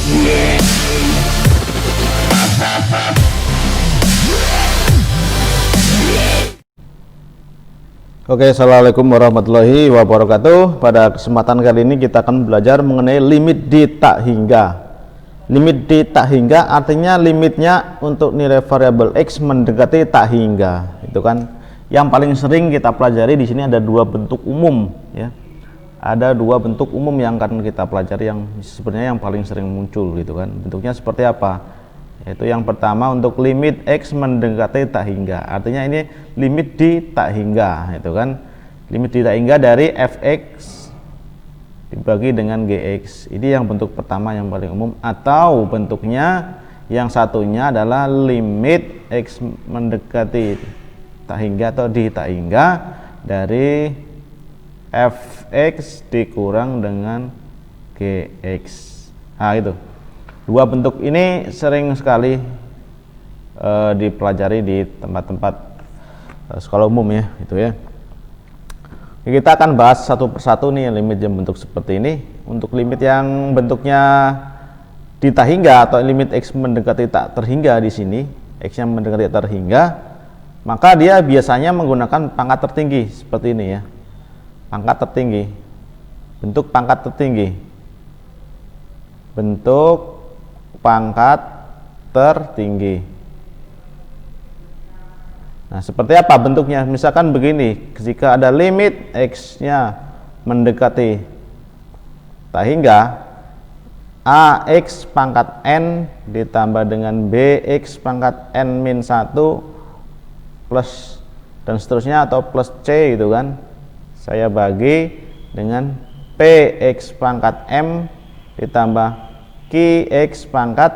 Oke, assalamualaikum warahmatullahi wabarakatuh. Pada kesempatan kali ini kita akan belajar mengenai limit di tak hingga. Limit di tak hingga artinya limitnya untuk nilai variabel x mendekati tak hingga. Itu kan yang paling sering kita pelajari. Di sini ada dua bentuk umum, ya. Ada dua bentuk umum yang akan kita pelajari yang sebenarnya yang paling sering muncul, gitu kan. Bentuknya seperti apa? Yaitu yang pertama untuk limit x mendekati tak hingga, artinya ini limit di tak hingga, itu kan limit di tak hingga dari fx dibagi dengan gx. Ini yang bentuk pertama yang paling umum. Atau bentuknya yang satunya adalah limit x mendekati tak hingga atau di tak hingga dari fx dikurang dengan gx. Nah, itu dua bentuk ini sering sekali dipelajari di tempat-tempat sekolah umum, ya, itu ya. Kita akan bahas satu persatu nih limit yang bentuk seperti ini. Untuk limit yang bentuknya di tak hingga atau limit x mendekati tak terhingga, di sini x yang mendekati tak terhingga, maka dia biasanya menggunakan pangkat tertinggi seperti ini, ya. Pangkat tertinggi, bentuk pangkat tertinggi, bentuk pangkat tertinggi. Nah, seperti apa bentuknya? Misalkan begini, jika ada limit x-nya mendekati tak hingga, ax pangkat n ditambah dengan bx pangkat n min 1 plus dan seterusnya atau plus c, gitu kan. Saya bagi dengan px pangkat m ditambah qx pangkat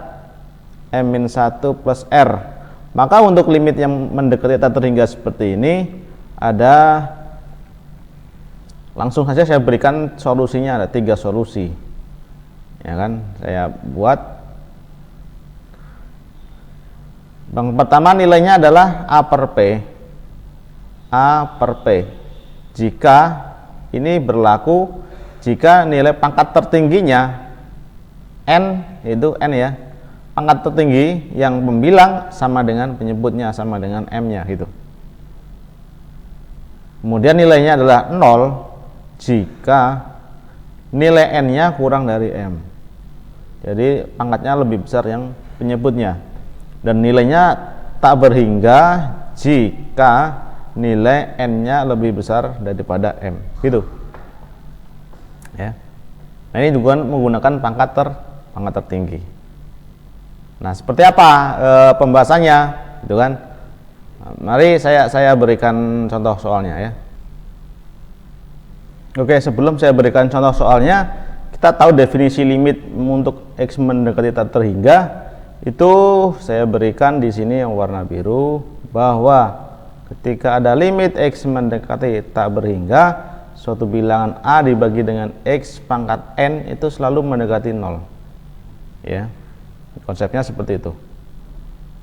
m-1 plus r. Maka untuk limit yang mendekati tak terhingga seperti ini ada, langsung saja saya berikan solusinya. Ada 3 solusi, ya kan. Saya buat. Yang pertama nilainya adalah a per p. Jika ini berlaku jika nilai pangkat tertingginya n, itu n, ya, pangkat tertinggi yang pembilang sama dengan penyebutnya, sama dengan m-nya, gitu. Kemudian nilainya adalah 0 jika nilai n-nya kurang dari m. Jadi pangkatnya lebih besar yang penyebutnya. Dan nilainya tak berhingga jika nilai n-nya lebih besar daripada m, gitu, ya. Nah, ini juga menggunakan pangkat tertinggi. Nah, seperti apa pembahasannya, gitu kan. Nah, mari saya berikan contoh soalnya, ya. Oke, sebelum saya berikan contoh soalnya, kita tahu definisi limit untuk x mendekati tak terhingga. Itu saya berikan di sini yang warna biru, bahwa ketika ada limit x mendekati tak berhingga, suatu bilangan a dibagi dengan x pangkat n itu selalu mendekati 0, ya. Konsepnya seperti itu.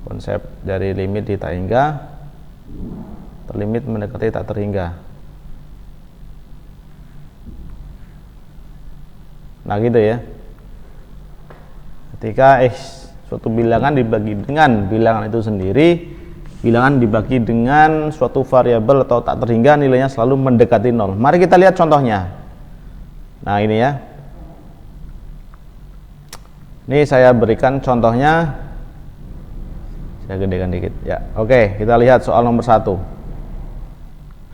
Konsep dari limit di tak hingga, limit mendekati tak terhingga. Nah, gitu, ya. Ketika suatu bilangan dibagi dengan bilangan itu sendiri, bilangan dibagi dengan suatu variabel atau tak terhingga, nilainya selalu mendekati 0. Mari kita lihat contohnya. Nah, ini, ya. Ini saya berikan contohnya. Saya gedekan dikit, ya. Oke, kita lihat soal nomor 1.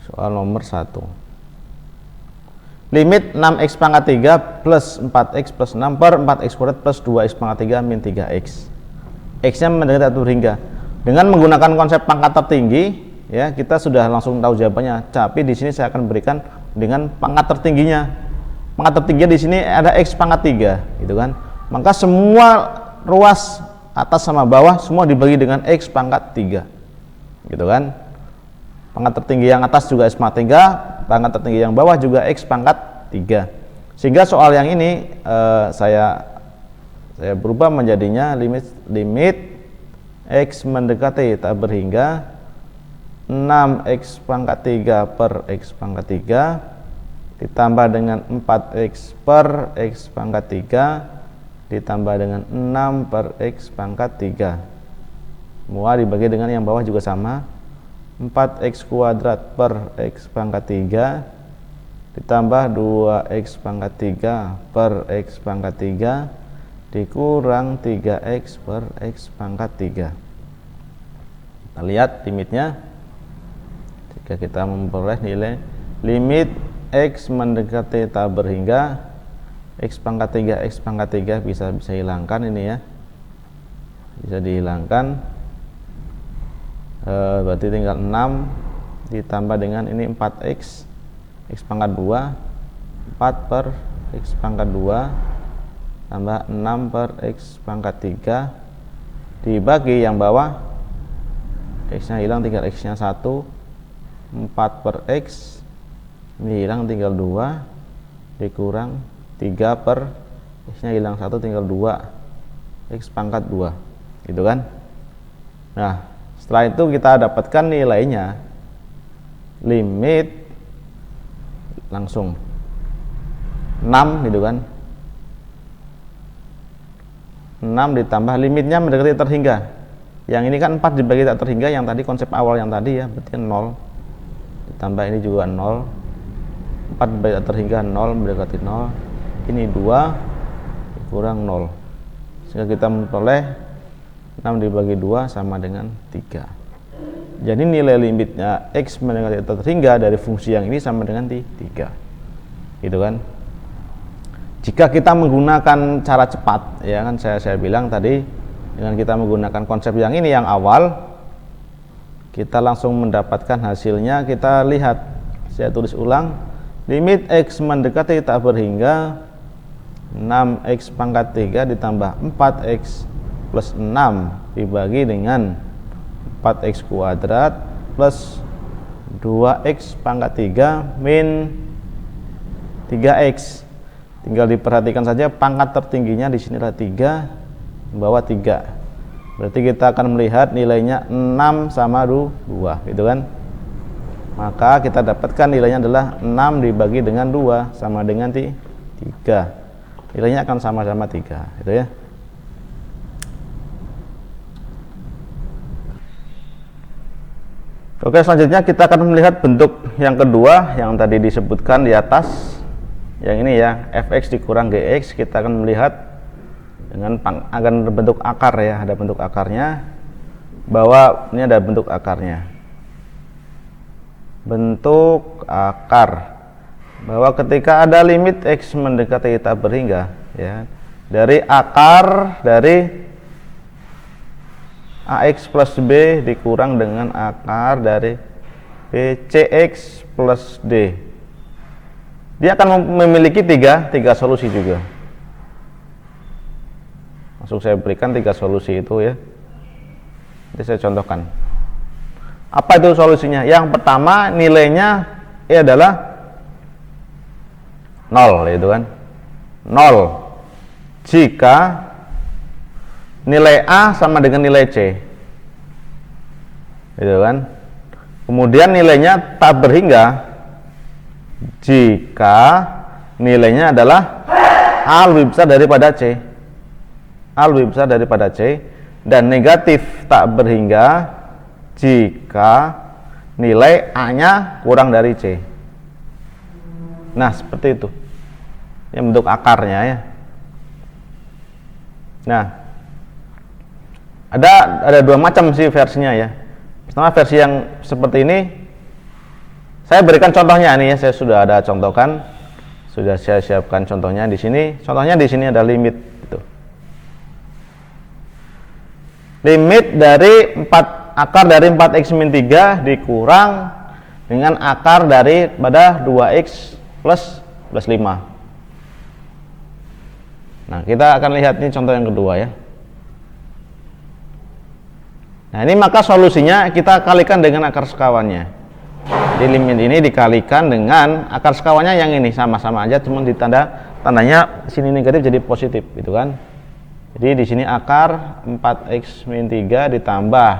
Soal nomor 1. Limit 6x pangkat 3 plus 4x plus 6 per 4x kuadrat plus 2x pangkat 3 min 3x. X-nya mendekati tak terhingga. Dengan menggunakan konsep pangkat tertinggi, ya, kita sudah langsung tahu jawabannya. Tapi di sini saya akan berikan dengan pangkat tertingginya. Pangkat tertingginya di sini ada x pangkat 3, gitu kan. Maka semua ruas atas sama bawah semua dibagi dengan x pangkat 3, gitu kan. Pangkat tertinggi yang atas juga x pangkat 3, pangkat tertinggi yang bawah juga x pangkat 3. Sehingga soal yang ini saya berubah menjadinya limit x mendekati tak berhingga 6x pangkat 3 per x pangkat 3 ditambah dengan 4x per x pangkat 3 ditambah dengan 6 per X pangkat 3. Semua dibagi dengan yang bawah juga sama. 4X kuadrat per X pangkat 3 ditambah 2X pangkat 3 per X pangkat 3 dikurang 3X per X pangkat 3. Kita lihat limitnya. Jika kita memperoleh nilai limit X mendekati tak berhingga, X pangkat 3 bisa hilangkan ini ya, bisa dihilangkan. Berarti tinggal 6 ditambah dengan ini 4X X pangkat 2, 4 per X pangkat 2 tambah 6 per X pangkat 3 dibagi yang bawah, X nya hilang tinggal X nya 1, 4 per X ini hilang tinggal 2 dikurang 3 per X nya hilang 1 tinggal 2 X pangkat 2 gitu kan. Nah setelah itu kita dapatkan nilainya, limit langsung 6 gitu kan, 6 ditambah limitnya mendekati terhingga. Yang ini kan 4 dibagi tak terhingga, yang tadi konsep awal yang tadi ya, berarti 0 ditambah ini juga 0, 4 dibagi tak terhingga 0 mendekati 0, ini 2 dikurang 0, sehingga kita memperoleh 6 dibagi 2 sama dengan 3. Jadi nilai limitnya X mendekati terhingga dari fungsi yang ini sama dengan 3 gitu kan. Jika kita menggunakan cara cepat ya kan, saya bilang tadi, dengan kita menggunakan konsep yang ini yang awal, kita langsung mendapatkan hasilnya. Kita lihat, saya tulis ulang, limit X mendekati tak berhingga 6X pangkat 3 ditambah 4X plus 6 dibagi dengan 4X kuadrat plus 2X pangkat 3 min 3X. Tinggal diperhatikan saja pangkat tertingginya di sini adalah 3, bawah 3. Berarti kita akan melihat nilainya 6 sama 2 gitu kan. Maka kita dapatkan nilainya adalah 6 dibagi dengan 2 sama dengan 3. Nilainya akan sama-sama 3 gitu ya. Oke, selanjutnya kita akan melihat bentuk yang kedua yang tadi disebutkan di atas. Yang ini ya, fx dikurang gx. Kita akan melihat dengan akan bentuk akar ya, ada bentuk akarnya. Bahwa ini ada bentuk akarnya. Bentuk akar. Bahwa ketika ada limit x mendekati tak berhingga ya, dari akar dari AX plus B dikurang dengan akar dari BCX plus D. Dia akan memiliki tiga solusi juga. Langsung saya berikan 3 solusi itu ya. Nanti saya contohkan. Apa itu solusinya? Yang pertama nilainya adalah 0 itu kan. 0 jika nilai A sama dengan nilai C gitu kan. Kemudian nilainya tak berhingga jika nilainya adalah A lebih besar daripada C, A lebih besar daripada C, dan negatif tak berhingga jika nilai A nya kurang dari C. Nah seperti itu yang bentuk akarnya ya. Nah ada 2 macam sih versinya ya. Pertama versi yang seperti ini, saya berikan contohnya nih ya, saya sudah ada contohkan, sudah saya siapkan contohnya di sini. Contohnya di sini ada limit gitu. Limit dari akar dari 4x min 3 dikurang dengan akar dari pada 2x plus 5. Nah kita akan lihat ini contoh yang kedua ya. Nah ini maka solusinya kita kalikan dengan akar sekawannya. Di limit ini dikalikan dengan akar sekawannya yang ini, sama-sama aja, cuma tandanya sini negatif jadi positif gitu kan. Jadi di sini akar 4x min 3 ditambah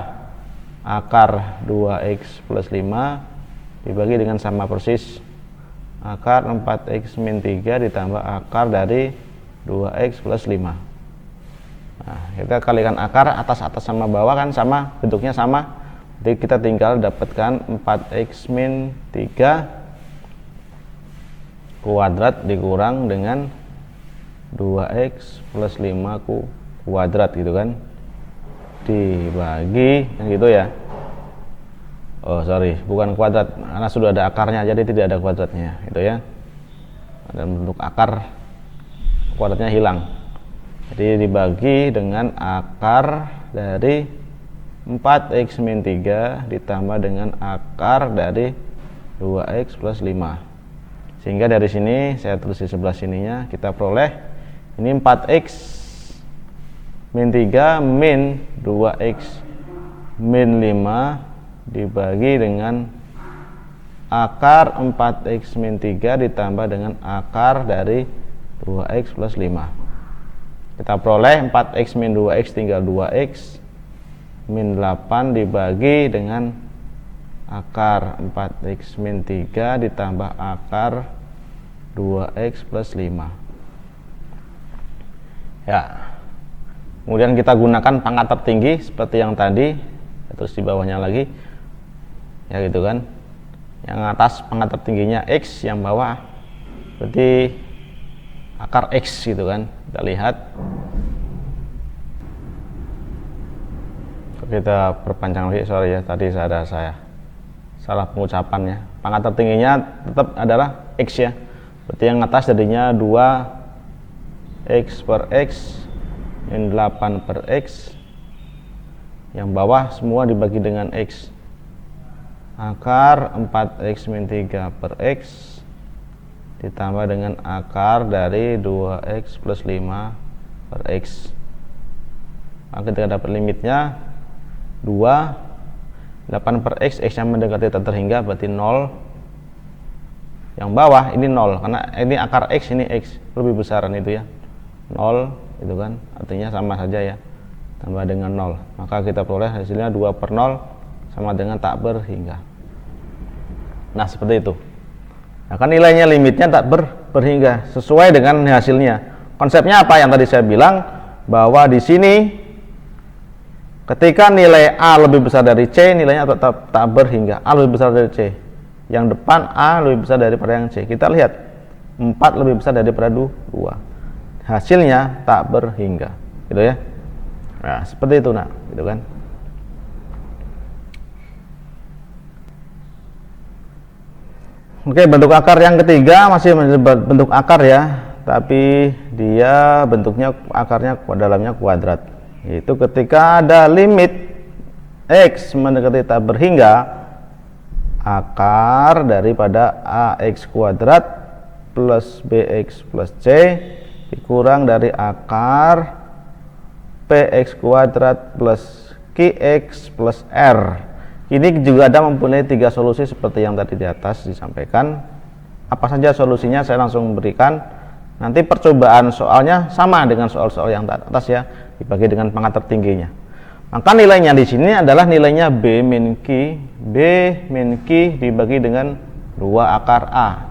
akar 2x plus 5 dibagi dengan sama persis akar 4x min 3 ditambah akar dari 2x plus 5. kita kalikan akar atas sama bawah kan sama, bentuknya sama. Jadi kita tinggal dapatkan 4x min 3 kuadrat dikurang dengan 2x plus 5 kuadrat gitu kan, dibagi gitu ya. Oh sorry, bukan kuadrat karena sudah ada akarnya, jadi tidak ada kuadratnya gitu ya. Ada bentuk akar, kuadratnya hilang. Jadi dibagi dengan akar dari 4x min 3 ditambah dengan akar dari 2x plus 5. Sehingga dari sini saya tulis di sebelah sininya, kita peroleh ini 4x min 3 min 2x min 5 dibagi dengan akar 4x min 3 ditambah dengan akar dari 2x plus 5. Kita peroleh 4x min 2x tinggal 2x min 8 dibagi dengan akar 4x min 3 ditambah akar 2x plus 5 ya. Kemudian kita gunakan pangkat tertinggi seperti yang tadi, terus di bawahnya lagi ya gitu kan. Yang atas pangkat tertingginya x, yang bawah berarti akar x gitu kan. Kita lihat, kita perpanjang lagi, sorry ya tadi saya salah pengucapannya. Pangkat tertingginya tetap adalah x ya, berarti yang atas jadinya 2x per x min 8 per x, yang bawah semua dibagi dengan x, akar 4x min 3 per x ditambah dengan akar dari 2x plus 5 per x. Maka kita dapat limitnya 2, 8 per x, x yang mendekati tak terhingga berarti 0. Yang bawah ini 0 karena ini akar x, ini x lebih besaran itu ya, 0 itu kan, artinya sama saja ya, tambah dengan 0. Maka kita peroleh hasilnya 2 per 0 sama dengan tak berhingga. Nah seperti itu. Nah kan nilainya limitnya tak berhingga sesuai dengan hasilnya. Konsepnya apa yang tadi saya bilang, bahwa di sini ketika nilai A lebih besar dari C, nilainya tetap tak berhingga. A lebih besar dari C, yang depan A lebih besar daripada yang C. Kita lihat 4 lebih besar daripada 2, hasilnya tak berhingga gitu ya. Nah seperti itu nak, gitu kan. Oke, bentuk akar yang ketiga masih bentuk akar ya, tapi dia bentuknya akarnya dalamnya kuadrat. Itu ketika ada limit x mendekati tak berhingga, akar daripada ax kuadrat plus bx plus c dikurang dari akar px kuadrat plus qx plus r. Ini juga ada mempunyai 3 solusi seperti yang tadi di atas disampaikan. Apa saja solusinya saya langsung berikan. Nanti percobaan soalnya sama dengan soal-soal yang atas ya, dibagi dengan pangkat tertingginya. Maka nilainya di sini adalah nilainya b min q dibagi dengan 2 akar a.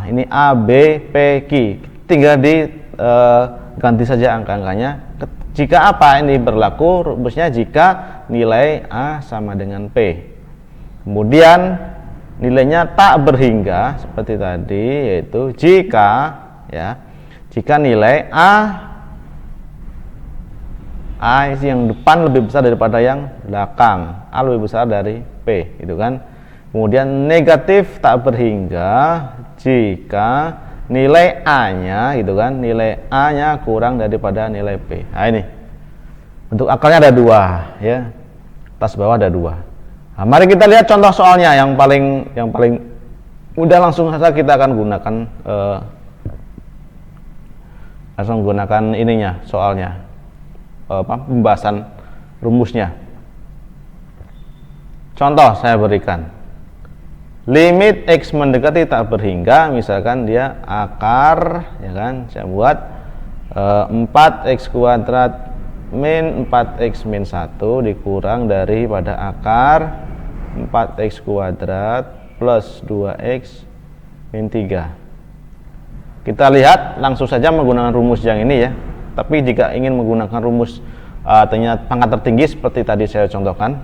Ini a, b, p, q. Tinggal ganti saja angka-angkanya. Jika apa ini berlaku, rumusnya jika nilai a sama dengan p. Kemudian nilainya tak berhingga seperti tadi, yaitu jika nilai a yang depan lebih besar daripada yang belakang, a lebih besar dari p, gitu kan. Kemudian negatif tak berhingga jika nilai a-nya gitu kan, nilai a-nya kurang daripada nilai p. Nah ini bentuk akarnya ada 2 ya, atas bawah ada 2. Nah, mari kita lihat contoh soalnya yang paling mudah. Langsung saja kita akan gunakan ininya, soalnya pembahasan rumusnya. Contoh saya berikan, limit x mendekati tak berhingga, misalkan dia akar ya kan, saya buat 4x kuadrat min 4x min 1 dikurang daripada akar 4x kuadrat plus 2x min 3. Kita lihat langsung saja menggunakan rumus yang ini ya. Tapi jika ingin menggunakan rumus ternyata pangkat tertinggi seperti tadi saya contohkan,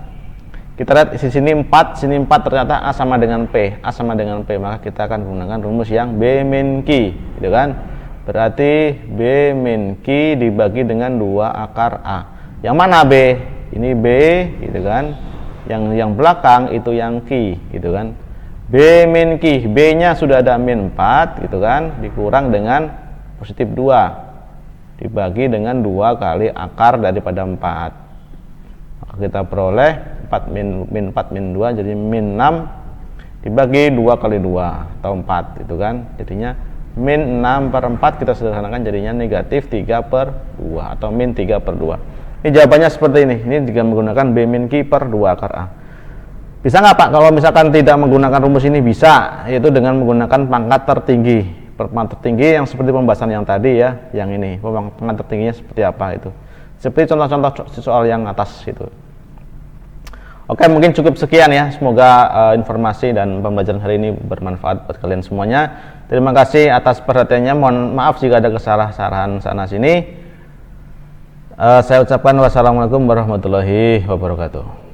kita lihat di sini 4, sini 4, ternyata A sama dengan P, A sama dengan P, maka kita akan menggunakan rumus yang B min Q, gitu kan? Berarti B min Q dibagi dengan 2 akar A. Yang mana B? Ini B, gitu kan? Yang belakang itu yang Q, gitu kan? B min Q, B-nya sudah ada min 4, gitu kan? Dikurang dengan positif 2. Dibagi dengan 2 kali akar daripada 4, maka kita peroleh 4 min 4 min 2 jadi min 6 dibagi 2 kali 2 atau 4, gitu kan, jadinya min 6 per 4, kita sederhanakan jadinya negatif 3 per 2 atau min 3 per 2. Ini jawabannya seperti ini jika menggunakan B min Q per 2 akar A. Bisa nggak Pak kalau misalkan tidak menggunakan rumus ini? Bisa, yaitu dengan menggunakan pangkat tertinggi. Pangkat tertinggi yang seperti pembahasan yang tadi ya, yang ini pangkat tertingginya seperti apa itu, seperti contoh-contoh soal yang atas itu. Oke, mungkin cukup sekian ya, semoga informasi dan pembelajaran hari ini bermanfaat buat kalian semuanya. Terima kasih atas perhatiannya, mohon maaf jika ada kesalahan sana sini. Saya ucapkan wassalamualaikum warahmatullahi wabarakatuh.